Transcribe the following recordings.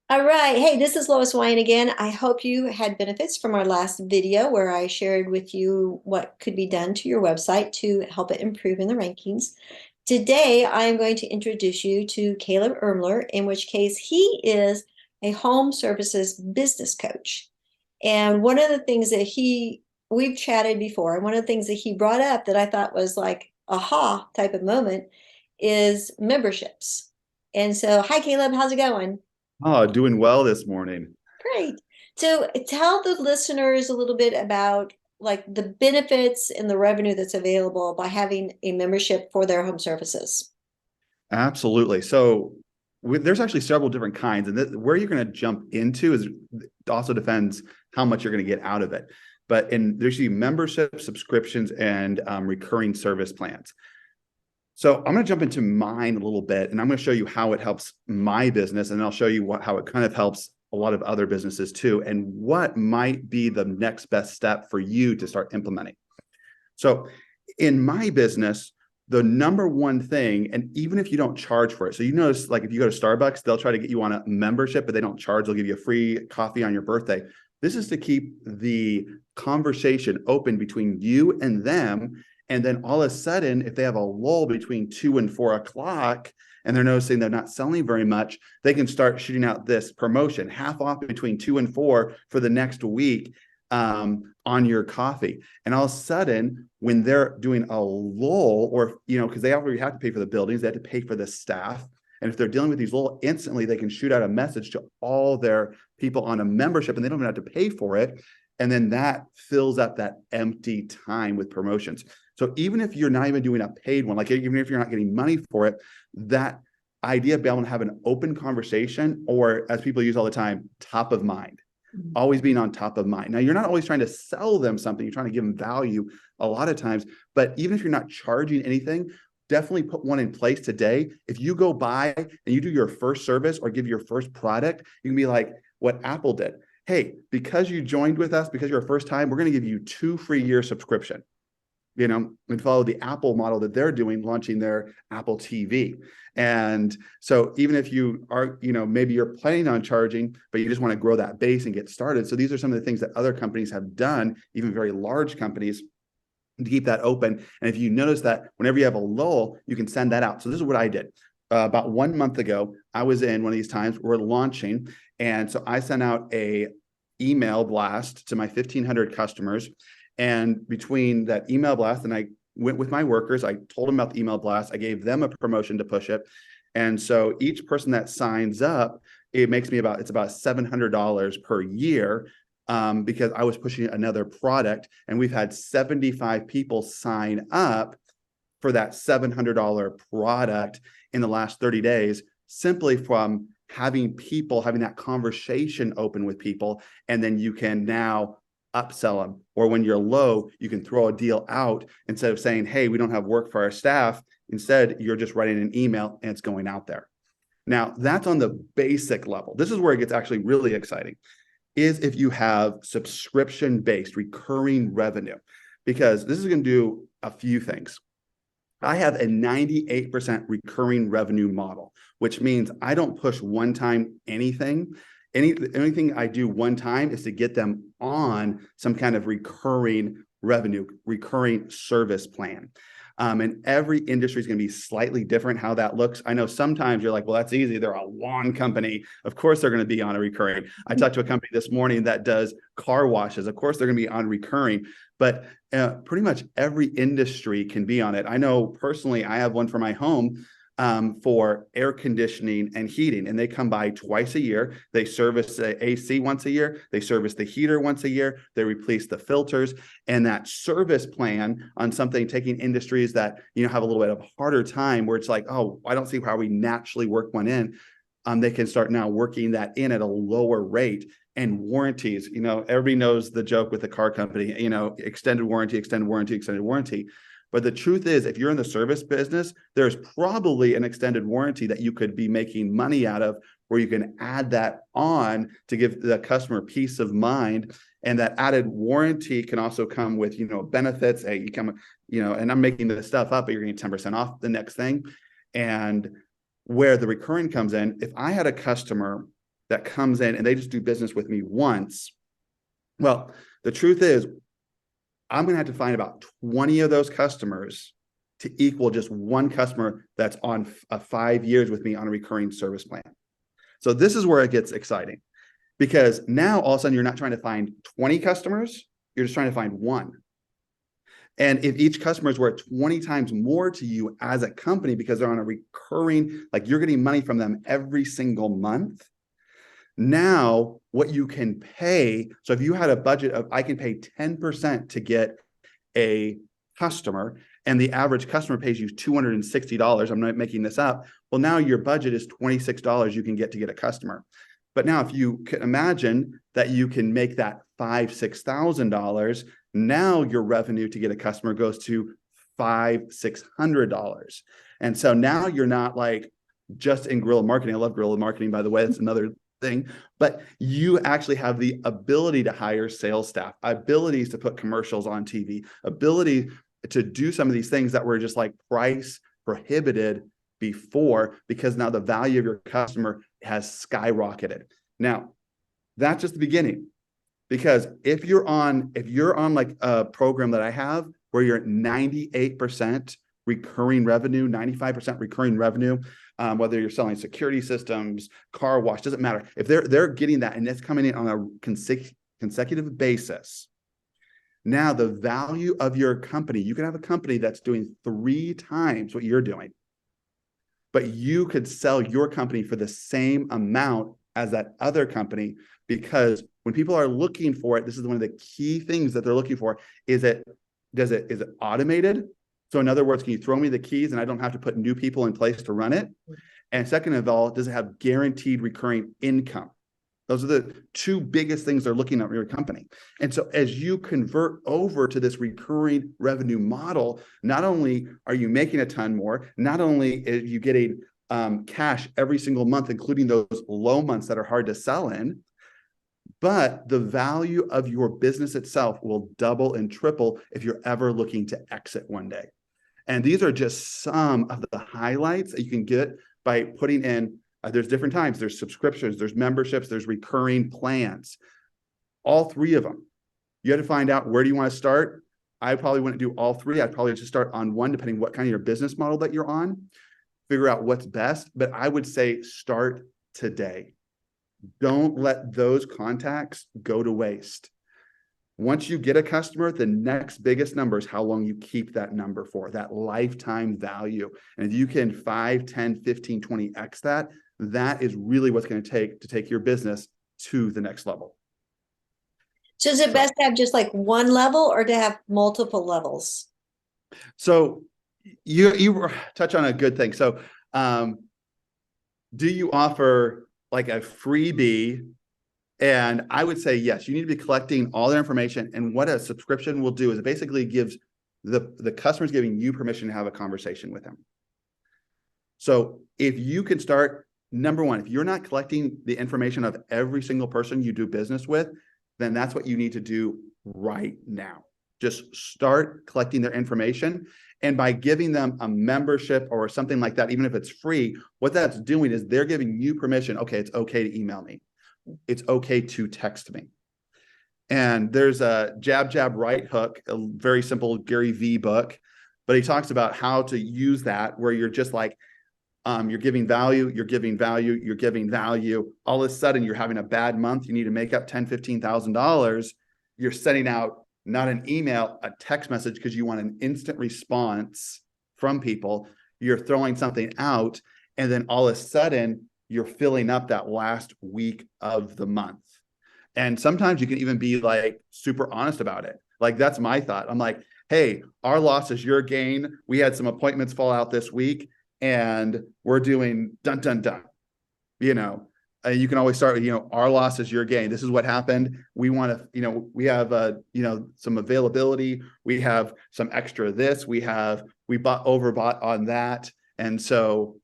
All right. Hey, this is Lois Wine again. I hope you had benefits from our last video where I shared with you what could be done to your website to help it improve in the rankings. Today, I am going to introduce you to Caleb Ermler, in which case he is a home services business coach. And one of the things that we've chatted before, and one of the things that he brought up that I thought was like aha type of moment is memberships. And so, hi, Caleb, how's it going? Oh, doing well this morning. Great. So tell the listeners a little bit about like the benefits and the revenue that's available by having a membership for their home services. Absolutely. So there's actually several different kinds, and where you're going to jump into is also depends how much you're going to get out of it. But there's usually membership, subscriptions, and recurring service plans. So I'm going to jump into mine a little bit, and I'm going to show you how it helps my business, and I'll show you how it kind of helps a lot of other businesses too, and what might be the next best step for you to start implementing. So in my business, the number one thing, and even if you don't charge for it, so you notice like if you go to Starbucks, they'll try to get you on a membership, but they don't charge. They'll give you a free coffee on your birthday. This is to keep the conversation open between you and them. And then all of a sudden, if they have a lull between 2 and 4 o'clock, and they're noticing they're not selling very much, they can start shooting out this promotion, half off between 2 and 4 for the next week on your coffee. And all of a sudden, when they're doing a lull, or, because they already have to pay for the buildings, they have to pay for the staff. And if they're dealing with these lull, instantly they can shoot out a message to all their people on a membership and they don't even have to pay for it. And then that fills up that empty time with promotions. So even if you're not even doing a paid one, like even if you're not getting money for it, that idea of being able to have an open conversation, or as people use all the time, top of mind, always being on top of mind. Now, you're not always trying to sell them something. You're trying to give them value a lot of times. But even if you're not charging anything, definitely put one in place today. If you go by and you do your first service or give your first product, you can be like what Apple did. Hey, because you joined with us, because you're a first time, we're going to give you 2 free-year subscription, and follow the Apple model that they're doing, launching their Apple TV. And so even if you are, maybe you're planning on charging, but you just want to grow that base and get started. So these are some of the things that other companies have done, even very large companies, to keep that open. And if you notice that whenever you have a lull, you can send that out. So this is what I did. About 1 month ago, I was in one of these times we're launching. And so I sent out a email blast to my 1,500 customers. And between that email blast, and I went with my workers, I told them about the email blast. I gave them a promotion to push it. And so each person that signs up, it's about $700 per year, because I was pushing another product, and we've had 75 people sign up for that $700 product in the last 30 days, simply from having that conversation open with people. And then you can now upsell them, or when you're low, you can throw a deal out instead of saying, hey, we don't have work for our staff. Instead, you're just writing an email and it's going out there. Now, that's on the basic level. This is where it gets actually really exciting, is if you have subscription-based recurring revenue, because this is going to do a few things. I have a 98% recurring revenue model, which means I don't push one-time anything. Anything I do one time is to get them on some kind of recurring revenue, recurring service plan. And every industry is going to be slightly different how that looks. I know sometimes you're like, well, that's easy. They're a lawn company. Of course, they're going to be on a recurring. I talked to a company this morning that does car washes. Of course, they're going to be on recurring. But pretty much every industry can be on it. I know personally, I have one for my home, for air conditioning and heating. And they come by twice a year. They service the AC once a year. They service the heater once a year. They replace the filters. And that service plan on something, taking industries that, have a little bit of a harder time, where it's like, oh, I don't see how we naturally work one in. They can start now working that in at a lower rate. And warranties, everybody knows the joke with the car company, extended warranty, extended warranty, extended warranty. But the truth is, if you're in the service business, there's probably an extended warranty that you could be making money out of, where you can add that on to give the customer peace of mind. And that added warranty can also come with, benefits. Hey, and I'm making this stuff up, but you're getting 10% off the next thing. And where the recurring comes in, if I had a customer that comes in and they just do business with me once. Well, the truth is, I'm going to have to find about 20 of those customers to equal just one customer that's on 5 years with me on a recurring service plan. So this is where it gets exciting, because now all of a sudden you're not trying to find 20 customers, you're just trying to find one. And if each customer is worth 20 times more to you as a company because they're on a recurring, like you're getting money from them every single month, now what you can pay, so if you had a budget of, I can pay 10% to get a customer, and the average customer pays you $260, I'm not making this up, well, now your budget is $26 you can get to get a customer. But now if you can imagine that you can make that $5,000-$6,000, now your revenue to get a customer goes to $500-$600. And so now you're not like just in guerrilla marketing. I love guerrilla marketing, by the way. That's another thing, but you actually have the ability to hire sales staff, abilities to put commercials on TV, ability to do some of these things that were just like price prohibited before, because now the value of your customer has skyrocketed. Now, that's just the beginning, because if you're on like a program that I have where you're at 98% recurring revenue, 95% recurring revenue, whether you're selling security systems, car wash, doesn't matter. If they're getting that and it's coming in on a consecutive basis, now the value of your company, you can have a company that's doing 3 times what you're doing, but you could sell your company for the same amount as that other company, because when people are looking for it, this is one of the key things that they're looking for. Is it automated? So in other words, can you throw me the keys and I don't have to put new people in place to run it? And second of all, does it have guaranteed recurring income? Those are the 2 biggest things they're looking at in your company. And so as you convert over to this recurring revenue model, not only are you making a ton more, not only are you getting cash every single month, including those low months that are hard to sell in, but the value of your business itself will double and triple if you're ever looking to exit one day. And these are just some of the highlights that you can get by putting in, there's different times, there's subscriptions, there's memberships, there's recurring plans, all 3 of them. You have to find out, where do you want to start? I probably wouldn't do all 3. I'd probably just start on one, depending what kind of your business model that you're on, figure out what's best. But I would say start today. Don't let those contacts go to waste. Once you get a customer, the next biggest number is how long you keep that number for, that lifetime value. And if you can 5, 10, 15, 20x that, that is really what's going to take your business to the next level. So is it best to have just like one level or to have multiple levels? So you touch on a good thing. So do you offer like a freebie? And I would say, yes, you need to be collecting all their information. And what a subscription will do is it basically gives the customers giving you permission to have a conversation with them. So if you can start, number one, if you're not collecting the information of every single person you do business with, then that's what you need to do right now. Just start collecting their information. And by giving them a membership or something like that, even if it's free, what that's doing is they're giving you permission. Okay, it's okay to email me. It's okay to text me. And there's a Jab, Jab, Right Hook, a very simple Gary V book, but he talks about how to use that, where you're just like, you're giving value, you're giving value, you're giving value. All of a sudden you're having a bad month. You need to make up $10,000, $15,000. You're sending out not an email, a text message, because you want an instant response from people. You're throwing something out, and then all of a sudden you're filling up that last week of the month. And sometimes you can even be like super honest about it. Like, that's my thought. I'm like, hey, our loss is your gain. We had some appointments fall out this week and we're doing dun, dun, dun, you can always start with, our loss is your gain. This is what happened. We want to, we have, some availability. We have some extra this, we overbought on that. And so,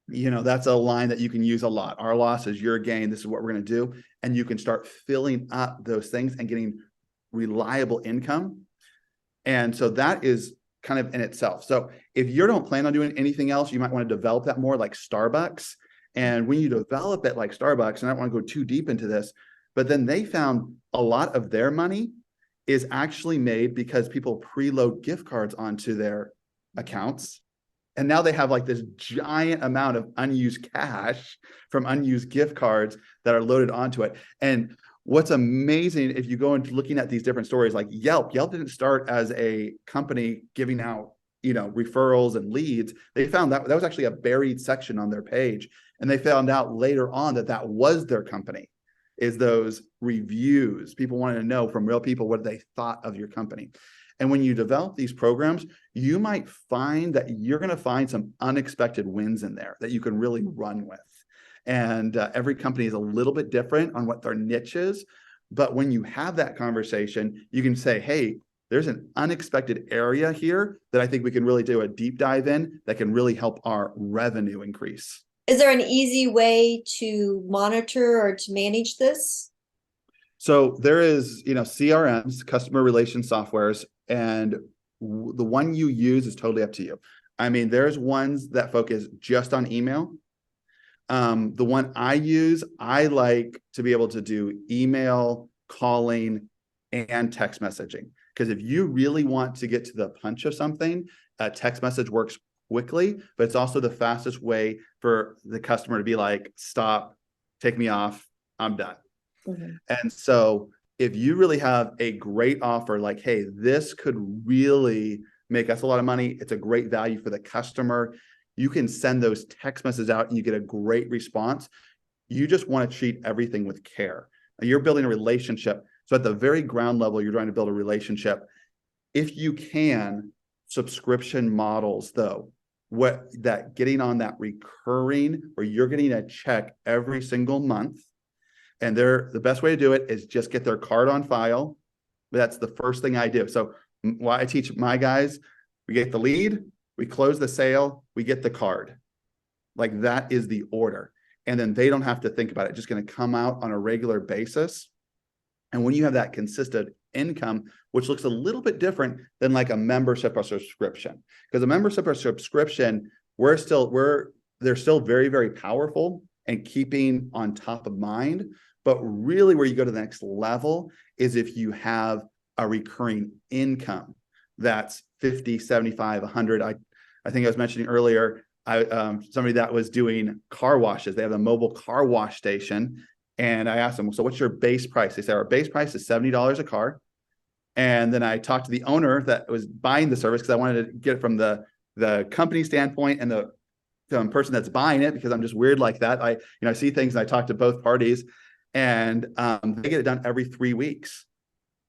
that's a line that you can use a lot. Our loss is your gain. This is what we're going to do. And you can start filling up those things and getting reliable income. And so that is kind of in itself. So if you don't plan on doing anything else, you might want to develop that more, like Starbucks. And when you develop it like Starbucks, and I don't want to go too deep into this, but then they found a lot of their money is actually made because people preload gift cards onto their accounts. And now they have like this giant amount of unused cash from unused gift cards that are loaded onto it. And what's amazing, if you go into looking at these different stories, like Yelp didn't start as a company giving out, referrals and leads. They found that was actually a buried section on their page. And they found out later on that was their company, is those reviews. People wanted to know from real people what they thought of your company. And when you develop these programs, you might find that you're going to find some unexpected wins in there that you can really run with. And every company is a little bit different on what their niche is. But when you have that conversation, you can say, hey, there's an unexpected area here that I think we can really do a deep dive in that can really help our revenue increase. Is there an easy way to monitor or to manage this? So there is, CRMs, customer relation softwares, and the one you use is totally up to you. I mean, there's ones that focus just on email. The one I use, I like to be able to do email, calling, and text messaging. Because if you really want to get to the punch of something, a text message works quickly, but it's also the fastest way for the customer to be like, stop, take me off, I'm done. Mm-hmm. And so if you really have a great offer, like, hey, this could really make us a lot of money, it's a great value for the customer, you can send those text messages out and you get a great response. You just want to treat everything with care. You're building a relationship. So at the very ground level, you're trying to build a relationship. If you can, subscription models, though, getting on that recurring, where you're getting a check every single month. And the best way to do it is just get their card on file. That's the first thing I do. So what I teach my guys, we get the lead, we close the sale, we get the card. Like that is the order. And then they don't have to think about it. It's just going to come out on a regular basis. And when you have that consistent income, which looks a little bit different than like a membership or subscription, because a membership or subscription, they're still very, very powerful and keeping on top of mind. But really where you go to the next level is if you have a recurring income that's 50, 75, 100. I think I was mentioning earlier, somebody that was doing car washes. They have a mobile car wash station. And I asked them, so what's your base price? They said, our base price is $70 a car. And then I talked to the owner that was buying the service because I wanted to get it from the company standpoint and the person that's buying it, because I'm just weird like that. I see things and I talk to both parties, and they get it done every 3 weeks.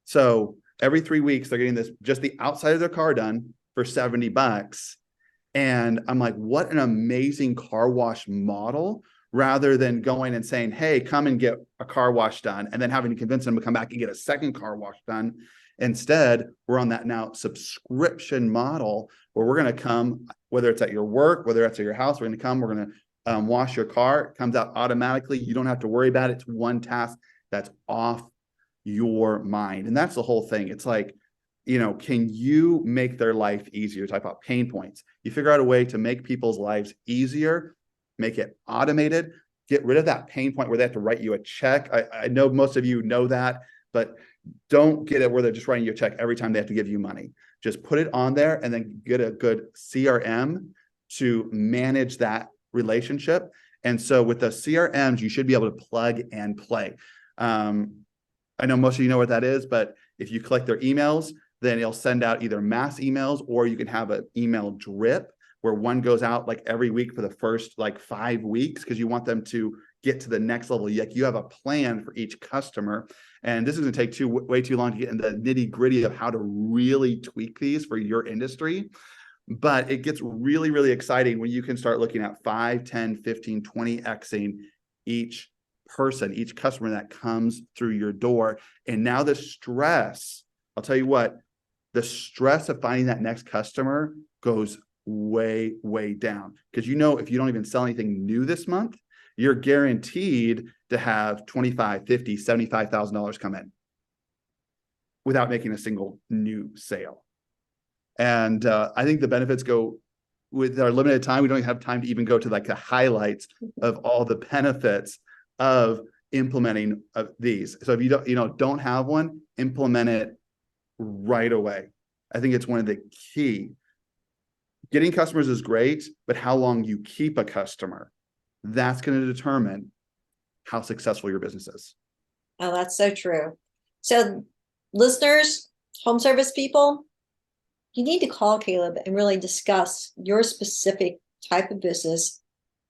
So every 3 weeks, they're getting this, just the outside of their car done for $70. And I'm like, what an amazing car wash model, rather than going and saying, hey, come and get a car wash done, and then having to convince them to come back and get a second car wash done. Instead, we're on that now subscription model where we're going to come, whether it's at your work, whether it's at your house, we're going to come, we're going to wash your car. It comes out automatically. You don't have to worry about it. It's one task that's off your mind. And that's the whole thing. It's like, can you make their life easier? Talk about pain points. You figure out a way to make people's lives easier, make it automated, get rid of that pain point where they have to write you a check. I know most of you know that, but don't get it where they're just writing you a check every time they have to give you money. Just put it on there and then get a good CRM to manage that relationship. And so with the CRMs, you should be able to plug and play. I know most of you know what that is, but if you collect their emails, then it'll send out either mass emails, or you can have an email drip where one goes out like every week for the first like 5 weeks, because you want them to get to the next level. You have a plan for each customer. And this is going to take way too long to get into the nitty gritty of how to really tweak these for your industry. But it gets really, really exciting when you can start looking at 5, 10, 15, 20xing each person, each customer that comes through your door. And now the stress, I'll tell you what, the stress of finding that next customer goes way, way down. Because if you don't even sell anything new this month, you're guaranteed to have $25,000, $50,000, $75,000 come in without making a single new sale. And I think the benefits go with our limited time, we don't have time to even go to like the highlights of all the benefits of implementing these. So if you don't have one, implement it right away. I think it's one of the key. Getting customers is great, but how long you keep a customer, that's going to determine how successful your business is. Oh, that's so true. So listeners, home service people, you need to call Caleb and really discuss your specific type of business,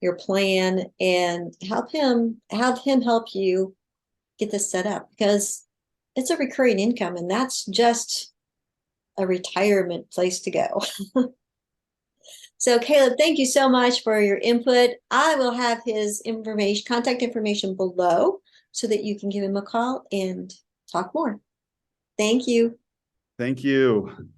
your plan, and have him help you get this set up, because it's a recurring income and that's just a retirement place to go. So Caleb, thank you so much for your input. I will have his contact information below so that you can give him a call and talk more. Thank you. Thank you.